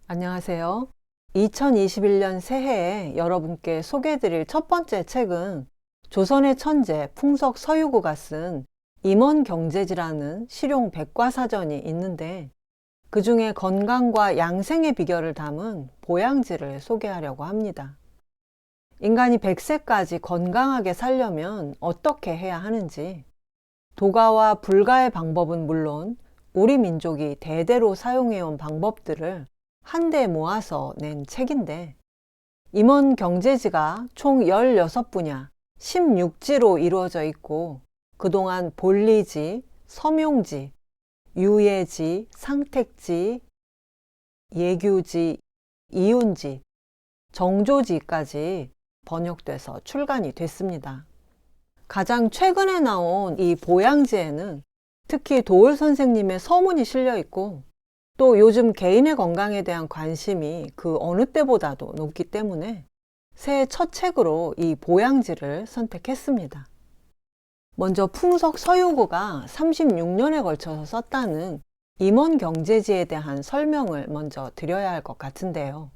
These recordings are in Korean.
안녕하세요. 2021년 새해에 여러분께 소개해드릴 첫 번째 책은 조선의 천재 풍석 서유구가 쓴 임원경제지라는 실용 백과사전이 있는데, 그 중에 건강과 양생의 비결을 담은 보양지를 소개하려고 합니다. 인간이 100세까지 건강하게 살려면 어떻게 해야 하는지, 도가와 불가의 방법은 물론 우리 민족이 대대로 사용해온 방법들을 한데 모아서 낸 책인데, 임원 경제지가 총 16분야 16지로 이루어져 있고, 그동안 본리지, 서명지, 유예지, 상택지, 예규지, 이운지, 정조지까지 번역돼서 출간이 됐습니다. 가장 최근에 나온 이 보양지에는 특히 도울 선생님의 서문이 실려 있고, 또 요즘 개인의 건강에 대한 관심이 그 어느 때보다도 높기 때문에 새해 첫 책으로 이 보양지를 선택했습니다. 먼저 풍석 서유구가 36년에 걸쳐서 썼다는 임원경제지에 대한 설명을 먼저 드려야 할 것 같은데요.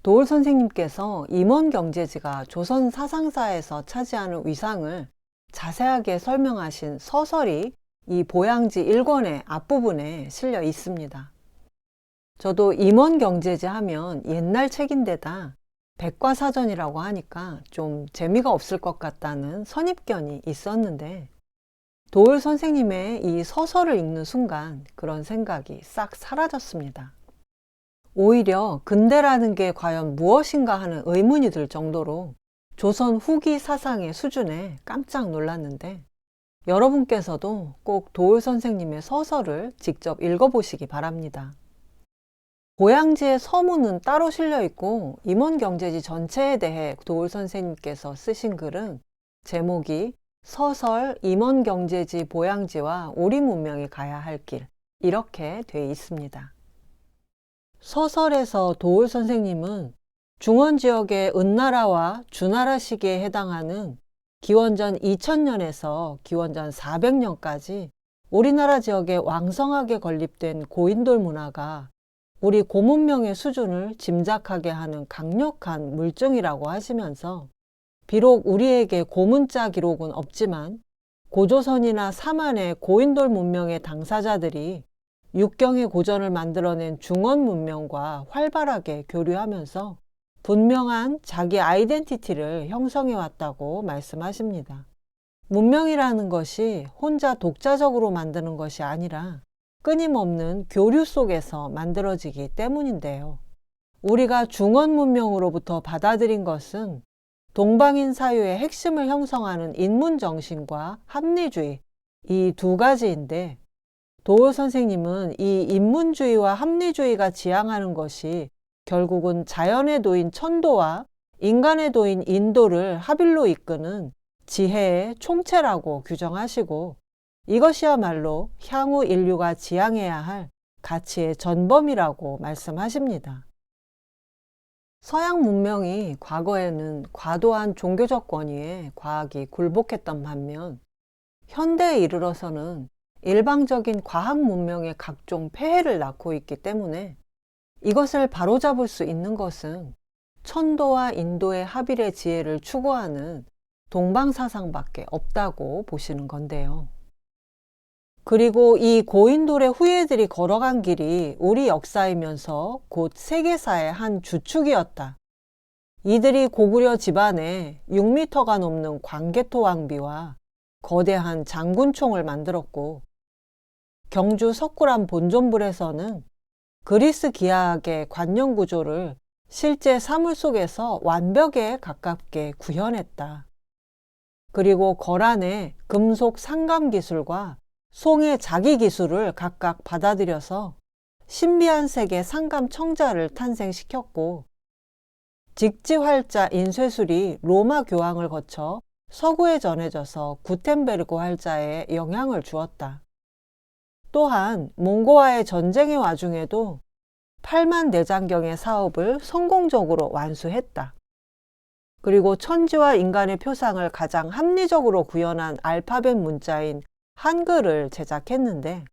도울 선생님께서 임원경제지가 조선 사상사에서 차지하는 위상을 자세하게 설명하신 서설이 이 보양지 1권의 앞부분에 실려 있습니다. 저도 임원경제지 하면 옛날 책인데다 백과사전이라고 하니까 좀 재미가 없을 것 같다는 선입견이 있었는데, 도울 선생님의 이 서설을 읽는 순간 그런 생각이 싹 사라졌습니다. 오히려 근대라는 게 과연 무엇인가 하는 의문이 들 정도로 조선 후기 사상의 수준에 깜짝 놀랐는데, 여러분께서도 꼭 도울 선생님의 서설을 직접 읽어보시기 바랍니다. 보양지의 서문은 따로 실려 있고, 임원경제지 전체에 대해 도울 선생님께서 쓰신 글은 제목이 서설 임원경제지 보양지와 우리 문명이 가야 할 길, 이렇게 돼 있습니다. 서설에서 도울 선생님은 중원 지역의 은나라와 주나라 시기에 해당하는 기원전 2000년에서 기원전 400년까지 우리나라 지역에 왕성하게 건립된 고인돌 문화가 우리 고문명의 수준을 짐작하게 하는 강력한 물증이라고 하시면서, 비록 우리에게 고문자 기록은 없지만 고조선이나 사만의 고인돌 문명의 당사자들이 육경의 고전을 만들어낸 중원 문명과 활발하게 교류하면서 분명한 자기 아이덴티티를 형성해 왔다고 말씀하십니다. 문명이라는 것이 혼자 독자적으로 만드는 것이 아니라 끊임없는 교류 속에서 만들어지기 때문인데요. 우리가 중원 문명으로부터 받아들인 것은 동방인 사유의 핵심을 형성하는 인문정신과 합리주의, 이 두 가지인데, 도울 선생님은 이 인문주의와 합리주의가 지향하는 것이 결국은 자연의 도인 천도와 인간의 도인 인도를 합일로 이끄는 지혜의 총체라고 규정하시고, 이것이야말로 향후 인류가 지향해야 할 가치의 전범이라고 말씀하십니다. 서양 문명이 과거에는 과도한 종교적 권위에 과학이 굴복했던 반면, 현대에 이르러서는 일방적인 과학 문명의 각종 폐해를 낳고 있기 때문에 이것을 바로잡을 수 있는 것은 천도와 인도의 합일의 지혜를 추구하는 동방사상밖에 없다고 보시는 건데요. 그리고 이 고인돌의 후예들이 걸어간 길이 우리 역사이면서 곧 세계사의 한 주축이었다. 이들이 고구려 집안에 6m가 넘는 광개토 왕비와 거대한 장군총을 만들었고, 경주 석굴암 본존불에서는 그리스 기하학의 관념 구조를 실제 사물 속에서 완벽에 가깝게 구현했다. 그리고 거란의 금속 상감 기술과 송의 자기 기술을 각각 받아들여서 신비한 세계 상감 청자를 탄생시켰고, 직지활자 인쇄술이 로마 교황을 거쳐 서구에 전해져서 구텐베르그 활자에 영향을 주었다. 또한 몽고와의 전쟁의 와중에도 8만 내장경의 사업을 성공적으로 완수했다. 그리고 천지와 인간의 표상을 가장 합리적으로 구현한 알파벳 문자인 한글을 제작했는데,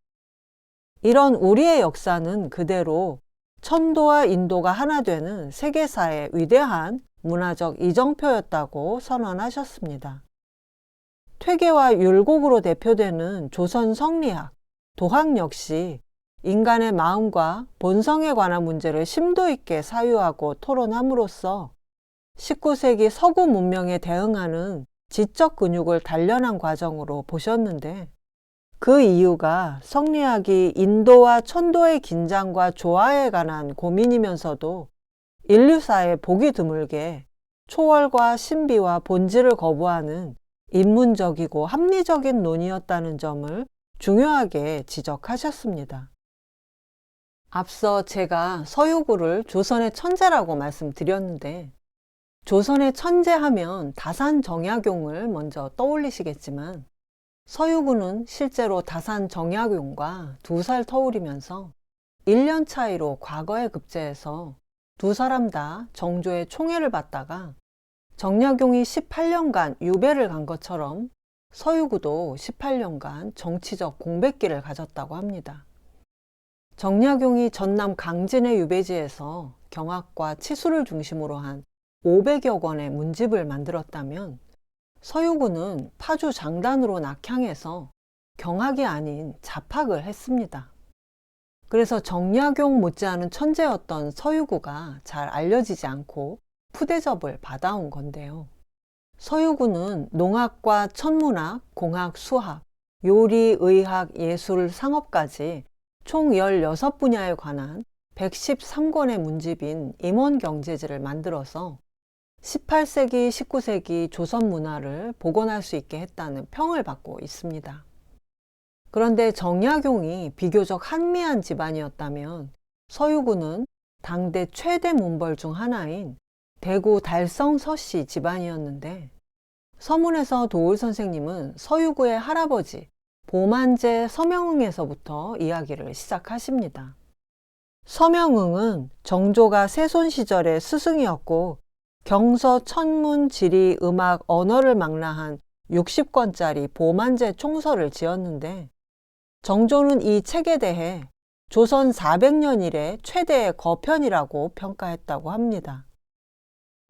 이런 우리의 역사는 그대로 천도와 인도가 하나 되는 세계사의 위대한 문화적 이정표였다고 선언하셨습니다. 퇴계와 율곡으로 대표되는 조선 성리학, 도학 역시 인간의 마음과 본성에 관한 문제를 심도 있게 사유하고 토론함으로써 19세기 서구 문명에 대응하는 지적 근육을 단련한 과정으로 보셨는데, 그 이유가 성리학이 인도와 천도의 긴장과 조화에 관한 고민이면서도 인류사에 보기 드물게 초월과 신비와 본질을 거부하는 인문적이고 합리적인 논의였다는 점을 중요하게 지적하셨습니다. 앞서 제가 서유구를 조선의 천재라고 말씀드렸는데, 조선의 천재하면 다산정약용을 먼저 떠올리시겠지만, 서유구는 실제로 다산정약용과 2살 터울이면서 1년 차이로 과거에 급제해서 두 사람 다 정조의 총애를 받다가 정약용이 18년간 유배를 간 것처럼 서유구도 18년간 정치적 공백기를 가졌다고 합니다. 정약용이 전남 강진의 유배지에서 경학과 치수를 중심으로 한 500여 권의 문집을 만들었다면, 서유구는 파주 장단으로 낙향해서 경학이 아닌 잡학을 했습니다. 그래서 정약용 못지않은 천재였던 서유구가 잘 알려지지 않고 푸대접을 받아온 건데요. 서유구는 농학과 천문학, 공학, 수학, 요리, 의학, 예술, 상업까지 총 16분야에 관한 113권의 문집인 임원경제지를 만들어서 18세기, 19세기 조선 문화를 복원할 수 있게 했다는 평을 받고 있습니다. 그런데 정약용이 비교적 한미한 집안이었다면, 서유구는 당대 최대 문벌 중 하나인 대구 달성 서씨 집안이었는데, 서문에서 도올 선생님은 서유구의 할아버지 보만제 서명응에서부터 이야기를 시작하십니다. 서명응은 정조가 세손 시절의 스승이었고, 경서, 천문, 지리, 음악, 언어를 망라한 60권짜리 보만제 총서를 지었는데, 정조는 이 책에 대해 조선 400년 이래 최대의 거편이라고 평가했다고 합니다.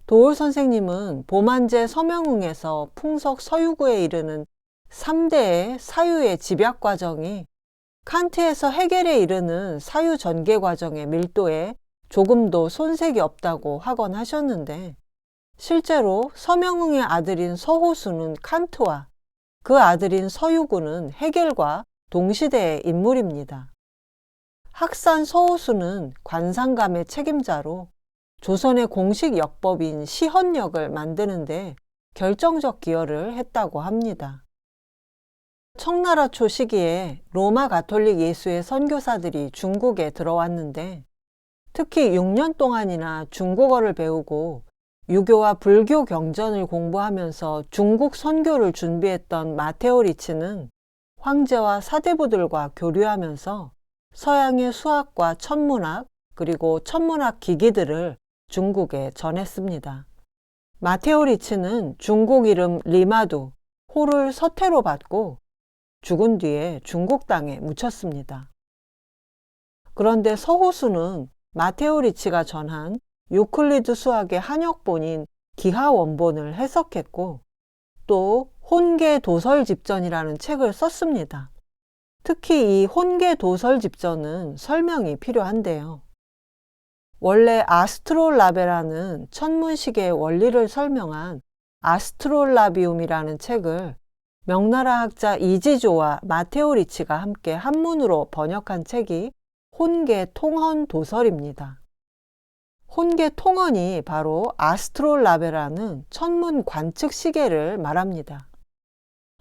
도올 선생님은 보만제 서명응에서 풍석 서유구에 이르는 3대의 사유의 집약 과정이 칸트에서 해겔에 이르는 사유 전개 과정의 밀도에 조금도 손색이 없다고 확언하셨는데, 실제로 서명응의 아들인 서호수는 칸트와 그 아들인 서유구는 해겔과 동시대의 인물입니다. 학산 서호수는 관상감의 책임자로 조선의 공식 역법인 시헌역을 만드는데 결정적 기여를 했다고 합니다. 청나라 초 시기에 로마 가톨릭 예수의 선교사들이 중국에 들어왔는데, 특히 6년 동안이나 중국어를 배우고 유교와 불교 경전을 공부하면서 중국 선교를 준비했던 마테오 리치는 황제와 사대부들과 교류하면서 서양의 수학과 천문학, 그리고 천문학 기기들을 중국에 전했습니다. 마테오 리치는 중국 이름 리마두, 호를 서태로 받고 죽은 뒤에 중국 땅에 묻혔습니다. 그런데 서호수는 마테오 리치가 전한 유클리드 수학의 한역본인 기하원본을 해석했고, 또 혼계도설집전이라는 책을 썼습니다. 특히 이 혼계도설집전은 설명이 필요한데요. 원래 아스트롤라베라는 천문시계의 원리를 설명한 아스트롤라비움이라는 책을 명나라 학자 이지조와 마테오 리치가 함께 한문으로 번역한 책이 혼계통헌도설입니다. 혼계통헌이 바로 아스트롤라베라는 천문 관측 시계를 말합니다.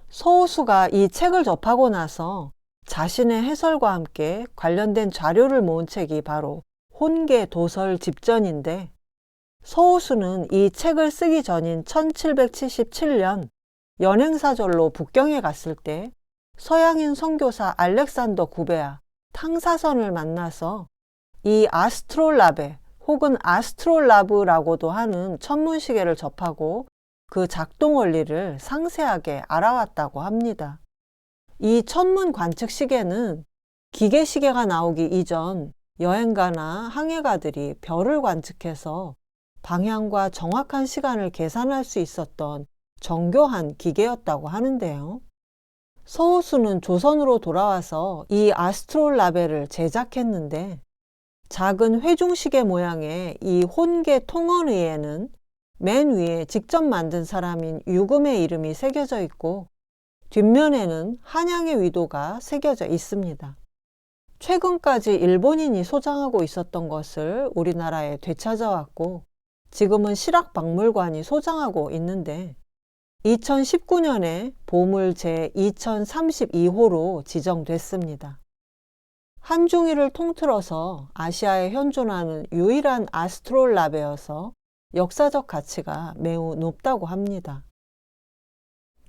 서호수가 이 책을 접하고 나서 자신의 해설과 함께 관련된 자료를 모은 책이 바로 혼계도설집전인데, 서호수는 이 책을 쓰기 전인 1777년 연행사절로 북경에 갔을 때 서양인 선교사 알렉산더 구베아 탕사선을 만나서 이 아스트롤라베 혹은 아스트롤라브라고도 하는 천문시계를 접하고 그 작동 원리를 상세하게 알아왔다고 합니다. 이 천문 관측 시계는 기계시계가 나오기 이전 여행가나 항해가들이 별을 관측해서 방향과 정확한 시간을 계산할 수 있었던 정교한 기계였다고 하는데요. 서호수는 조선으로 돌아와서 이 아스트롤라베를 제작했는데 작은 회중시계 모양의 이 혼계 통언의에는 맨 위에 직접 만든 사람인 유금의 이름이 새겨져 있고 뒷면에는 한양의 위도가 새겨져 있습니다. 최근까지 일본인이 소장하고 있었던 것을 우리나라에 되찾아왔고 지금은 실학박물관이 소장하고 있는데 2019년에 보물 제2032호로 지정됐습니다. 한중일을 통틀어서 아시아에 현존하는 유일한 아스트롤라베여서 역사적 가치가 매우 높다고 합니다.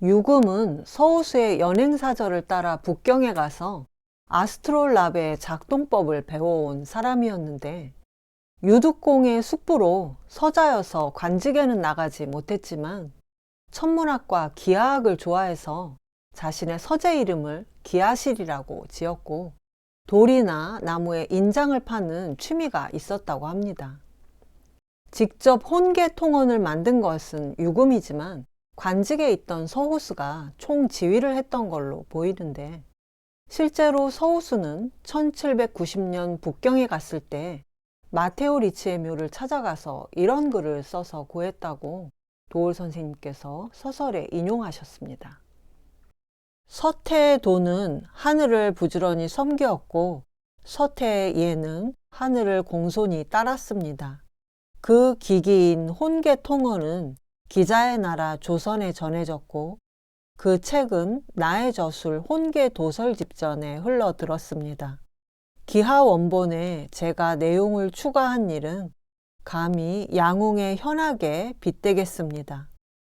유금은 서호수의 연행사절을 따라 북경에 가서 아스트롤라베의 작동법을 배워온 사람이었는데 유득공의 숙부로 서자여서 관직에는 나가지 못했지만 천문학과 기하학을 좋아해서 자신의 서재 이름을 기하실이라고 지었고 돌이나 나무에 인장을 파는 취미가 있었다고 합니다. 직접 혼계 통언을 만든 것은 유금이지만 관직에 있던 서호수가 총지휘를 했던 걸로 보이는데 실제로 서호수는 1790년 북경에 갔을 때 마테오 리치의 묘를 찾아가서 이런 글을 써서 고했다고 도올 선생님께서 서설에 인용하셨습니다. 서태의 도는 하늘을 부지런히 섬기었고 서태의 예는 하늘을 공손히 따랐습니다. 그 기기인 혼계 통언은 기자의 나라 조선에 전해졌고 그 책은 나의 저술 혼계 도설 집전에 흘러들었습니다. 기하 원본에 제가 내용을 추가한 일은 감히 양웅의 현악에 빗대겠습니다.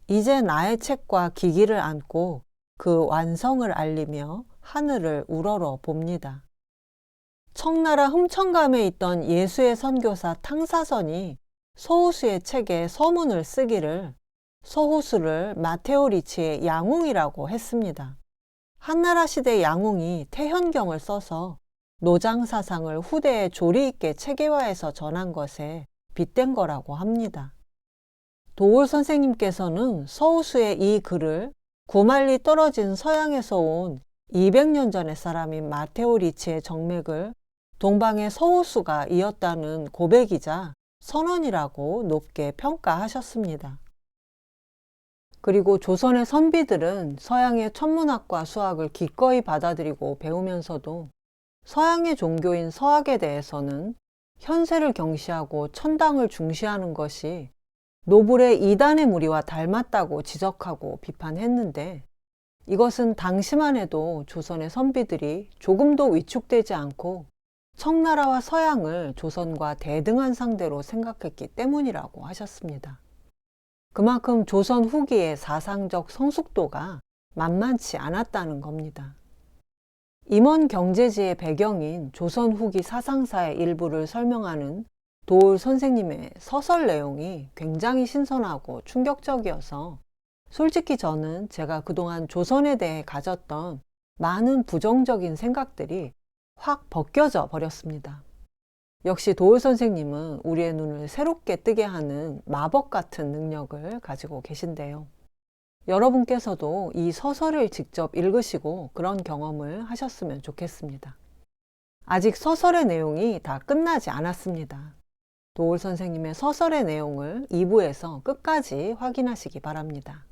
이제 나의 책과 기기를 안고 그 완성을 알리며 하늘을 우러러 봅니다. 청나라 흠천감에 있던 예수의 선교사 탕사선이 서호수의 책에 서문을 쓰기를 서호수를 마테오 리치의 양웅이라고 했습니다. 한나라 시대 양웅이 태현경을 써서 노장사상을 후대에 조리 있게 체계화해서 전한 것에 빗댄 거라고 합니다. 도올 선생님께서는 서호수의 이 글을 구만리 떨어진 서양에서 온 200년 전의 사람인 마테오 리치의 정맥을 동방의 서호수가 이었다는 고백이자 선언이라고 높게 평가하셨습니다. 그리고 조선의 선비들은 서양의 천문학과 수학을 기꺼이 받아들이고 배우면서도 서양의 종교인 서학에 대해서는 현세를 경시하고 천당을 중시하는 것이 노블의 이단의 무리와 닮았다고 지적하고 비판했는데 이것은 당시만 해도 조선의 선비들이 조금도 위축되지 않고 청나라와 서양을 조선과 대등한 상대로 생각했기 때문이라고 하셨습니다. 그만큼 조선 후기의 사상적 성숙도가 만만치 않았다는 겁니다. 임원 경제지의 배경인 조선 후기 사상사의 일부를 설명하는 도올 선생님의 서설 내용이 굉장히 신선하고 충격적이어서 솔직히 저는 제가 그동안 조선에 대해 가졌던 많은 부정적인 생각들이 확 벗겨져 버렸습니다. 역시 도올 선생님은 우리의 눈을 새롭게 뜨게 하는 마법 같은 능력을 가지고 계신데요. 여러분께서도 이 서설을 직접 읽으시고 그런 경험을 하셨으면 좋겠습니다. 아직 서설의 내용이 다 끝나지 않았습니다. 도올 선생님의 서설의 내용을 2부에서 끝까지 확인하시기 바랍니다.